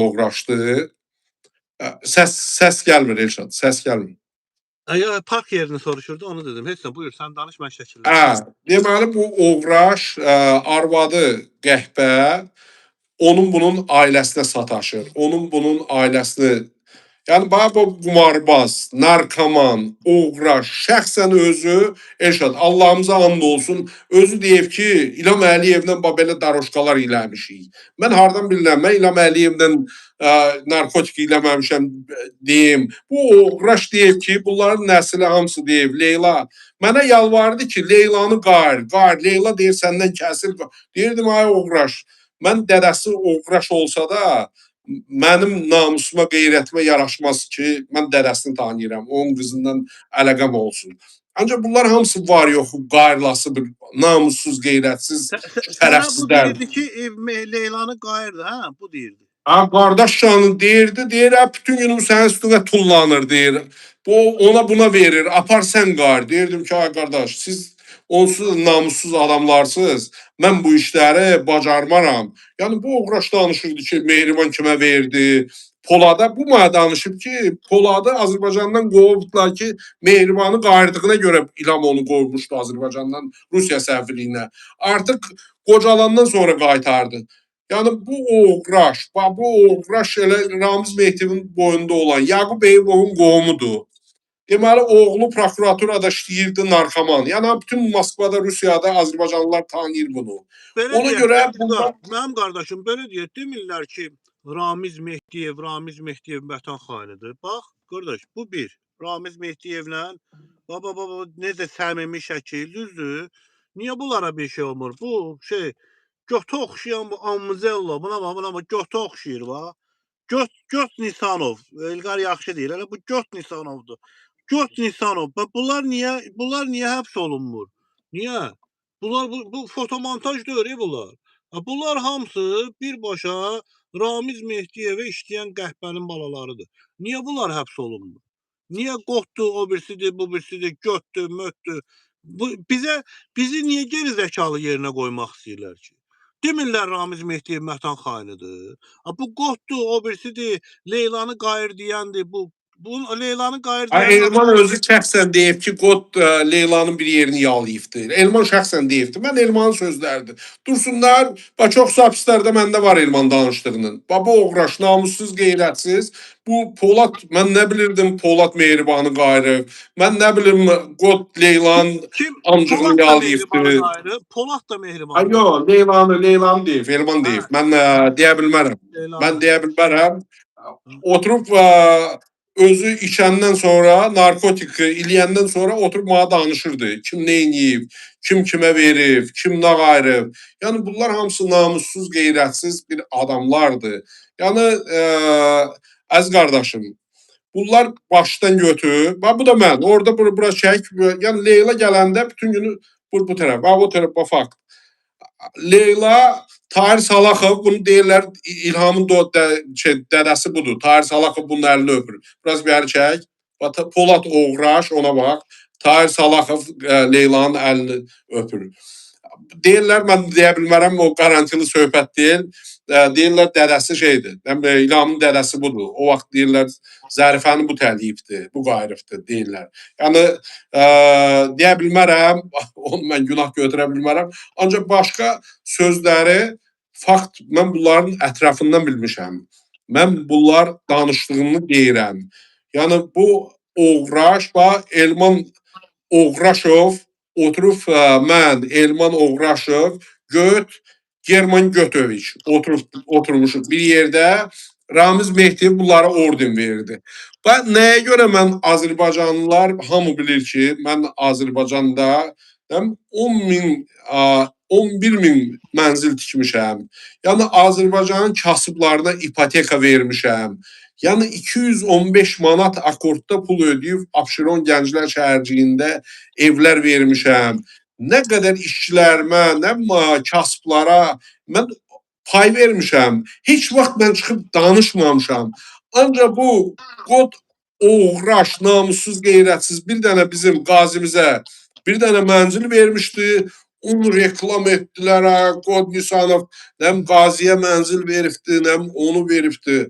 uğraşdı. Səs gəlmir Elşad, səs gəlmir. Park yerini soruşurdu, onu dedim. Heç nə, buyur, sən danış, mən şəkildə. Deməli, bu uğraş arvadı qəhbə, onun bunun ailəsinə sataşır. Onun bunun ailəsinə... Yəni, bu qumarbaz, narkoman, uğraş, şəxsən özü, Elşad, Allahımıza and olsun, özü deyib ki, İlham Əliyevlə belə daroşkalar eləmişik. Mən hardan bilirəm, mən İlham Əliyevlə narkotik eləməmişəm deyim. Bu uğraş deyib ki, bunların nəsli hamısı deyib, Leyla. Mənə yalvardı ki, Leylanı qayır, Leyla deyir, səndən kəsir. Deyirdim, ay uğraş, mən dədəsi uğraş olsa da, mənim namusuma, qeyrətimə yaraşmaz ki, mən dədəsini tanıyıram, onun qızından əlaqəm olsun. Ancaq bunlar hamısı var yox, qayrılası bir namussuz, qeyrətsiz, şərəfsizlər. Sənə bu deyirdi ki, Leylanı qayırdı, hə? Bu deyirdi. Qardaş canı deyirdi, deyir, bütün günüm sənin üstünə tullanır, deyir. Bu, ona buna verir, apar sən qayır. Deyirdim ki, ay qardaş, siz onsuz namussuz adamlarsınız, mən bu işləri bacarmaram. Yəni, bu uğraş danışırdı ki, Mehriban kimə verdi, Polada, bu mənə danışıb ki, Poladı Azərbaycandan qovubdular ki, Mehribanı qayırdığına görə İlham onu qovmuşdu Azərbaycandan Rusiya səfirliyinə. Artıq qocalandan sonra qaytardı. Yəni, bu uğraş elə Ramiz Mehdivin boyunda olan Yaqub Eyübovun qohumudur. Deməli, oğlu prokuraturada işləyirdi narkoman. Yəni, bütün Moskvada, Rusiyada Azərbaycanlılar tanıyır bunu. Ona görə... Mənim qardaşım, belə deyir, demirlər ki, Ramiz Mehdiyev vətən xainidir. Bax, qardaş, bu bir. Ramiz Mehdiyevlə, necə səmimi şəkil, düzdür. Niyə bunlara bir şey olmur? Bu şey, götə oxşayan bu Amuzella, buna götə oxşayır, va. Göt Nisanov, İlqar yaxşı deyir, elə bu Göt Nisanovdur. Göt Nisanov, bunlar niyə həbs olunmur? Niyə? Bu fotomontaj deyil, bunlar. Bunlar hamısı birbaşa Ramiz Mehdiyevə işləyən qəhbənin balalarıdır. Niyə bunlar həbs olunmur? Niyə qotdur, o birisidir, bu birisidir, götdür, mötdür? Bizi niyə geri zəkalı yerinə qoymaq istəyirlər ki? Demirlər Ramiz Mehdiyev vətən xainidir. Bu qotdur, o birisidir, Leylanı qayır deyəndir, bu Leylanı qayır deyəndir. Elman özü şəxsən deyib ki, qot Leylanın bir yerini yalayıbdır. Elman şəxsən deyibdir. Mən Elmanın sözləridir. Dursunlar, çox sapislərdə məndə var Elman danışdığının. Bu uğraş, namussuz, qeyrətsiz. Bu Polat, mən nə bilirdim Polat Mehribanı qayırıb. Mən nə bilim qot Leylanın amcığını yalayıbdır. Polat da Mehribanı. Yox, Leylanı deyib, Elman deyib. Mən deyə bilmərəm. Oturub özü içəndən sonra, narkotik iliyəndən sonra oturub mənə danışırdı. Kim nə eləyib, kim kimə verib, kim nə qayırıb. Yəni, bunlar hamısı namussuz, qeyrətsiz bir adamlardır. Yəni, əziz qardaşım, bunlar başdan götür. Bu da mən, orada bura çək. Yəni, Leyla gələndə bütün günü bu tərəf, bu tərəf, fakt. Leyla, Tahir Salaxov, bunu deyirlər, İlhamın dədəsi budur. Tahir Salaxov bunun əlini öpür. Biraz bir əri çək. Polat uğraş, ona bax. Tahir Salaxov Leylanın əlini öpür. Deyirlər, mən deyə bilmərəm, o qarantili söhbət deyil. Deyirlər, dədəsi şeydir. İlhamın dədəsi budur. O vaxt deyirlər, Zərifəni bu təliyibdir, bu qayrıbdır, deyirlər. Yəni, deyə bilmərəm, onu mən günah götürə bilmərəm. Ancaq başqa sözləri, fakt, mən bunların ətrafından bilmişəm. Mən bunlar danışdığını deyirəm. Yəni, bu uğraş, Elman Uğraşov, oturub mən, Elman Uğraşov, German Götoviç oturmuşuq bir yerdə. Ramiz Mehdiyev bunlara orden verdi. Nəyə görə mən Azərbaycanlılar, hamı bilir ki, mən Azərbaycanda 11 min mənzil tikmişəm. Yəni, Azərbaycanın kasıblarına ipoteka vermişəm. Yəni, 215 manat akordda pul ödəyib Abşeron Gənclər Şəhərciyində evlər vermişəm. Nə qədər işçilərimə, nə kasıblara mən pay vermişəm. Heç vaxt mən çıxıb danışmamışam. Ancaq bu qod uğraş, namussuz, qeyrətsiz bir dənə bizim qazimizə bir dənə mənzil vermişdi. Onu reklam etdilər, ha, Qodnisanov, nəm Qaziyə mənzil veribdi, nəm onu veribdi.